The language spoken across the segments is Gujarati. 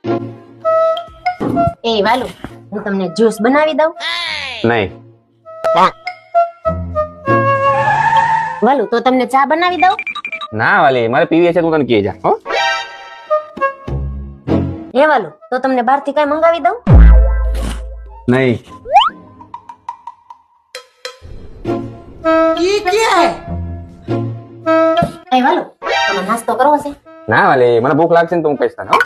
એ વાલુ, હું તમને જ્યુસ બનાવી દઉં? નહીં. વાલુ, તો તમને ચા બનાવી દઉં? ના વાલી, મારે પીવી છે, તું તને કહી જા. હો હે વાલુ, તો તમને બહારથી કઈ મંગાવી દઉં? નહીં. એ વાલુ, તમે નાસ્તો કરવો છે? ના વાલી, મને ભૂખ લાગશે ને તો હું કહીશ તને. હો?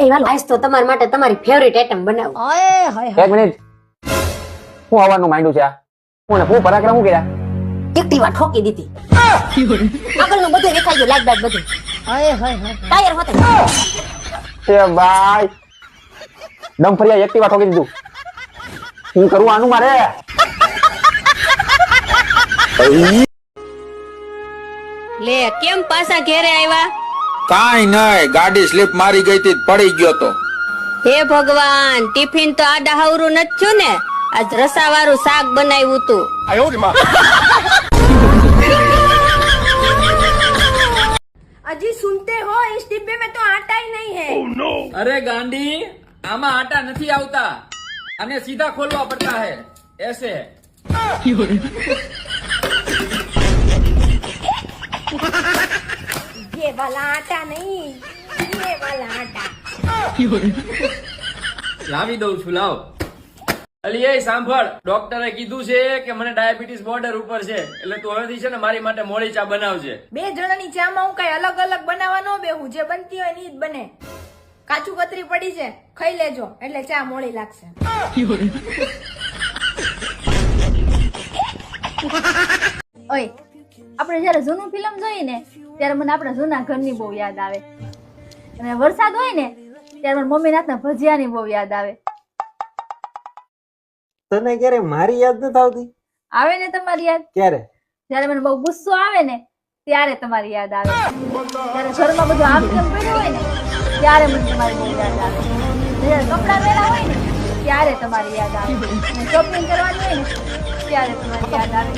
એ વાલુ, આજ તો તમારા માટે તમારી ફેવરિટ આઈટમ બનાવું. એક મિનિટ, હું આવવાનું માંડ્યું છે આ? હું પરાક્રમ હું કર્યા? એક્ટિવા ઠોકી દીધી. આગળનું બધું દેખાઈ ગયું, લાઈટ બાઈટ બધું. ટાયર હોતે. એ ભાઈ, દમ ફરિયા એક્ટિવા ઠોકી દીધું. હું કરું આનું મારે? લે કેમ પાછા ઘેરે આવ્યા? કાઈ નઈ, ગાડી સ્લીપ મારી ગઈ હતી, પડી ગયો તો. હે ભગવાન, ટિફિન તો આડા હવરું નથી થયું ને? આજ રસાવાળું શાક બનાવ્યું તું. अजी सुनते हो इस डिब्बे में तो आटा ही नहीं है। oh, no. अरे गांडी, आमा आटा नहीं आवता, अने सीधा खोलवा पड़ता है ऐसे। ये वाला आटा नहीं, ये वाला आटा। લાવી દઉં છું, લાવ. અલી એ સાંભળ, ડોક્ટરે કીધું છે કે મને ડાયાબિટીસ બોર્ડર ઉપર છે, એટલે તું હવેથી છે ને મારી માટે મોળી ચા બનાવજે. બે જણાની ચામાં હું કઈ અલગ અલગ બનાવવા નો બેહું, જે બનતી હોય ની જ બને. કાચું કતરી પડી છે, ખાઈ લેજો એટલે ચા મોળી લાગશે. ઓય, આપણે જયારે જૂનું ફિલ્મ જોઈએ ને ત્યારે મને આપણા જૂના ઘરની બહુ યાદ આવે, અને વરસાદ હોય ને ત્યારે મને મમ્મીના હાથના ભજીયાની બહુ યાદ આવે. તને ક્યારે મારી યાદ નથી આવતી? આવે ને તમારી યાદ? ક્યારે? જયારે મને બહુ ગુસ્સો આવે ને ત્યારે તમારી યાદ આવે. જયારે ઘરમાં બધું આમ તેમ પડ્યું હોય ને ત્યારે મને તમારી બહુ યાદ આવે. જયારે કપડા પહેલા હોય ને ત્યારે તમારી યાદ આવે. શોપિંગ કરવાની હોય ને ત્યારે તમારી યાદ આવે.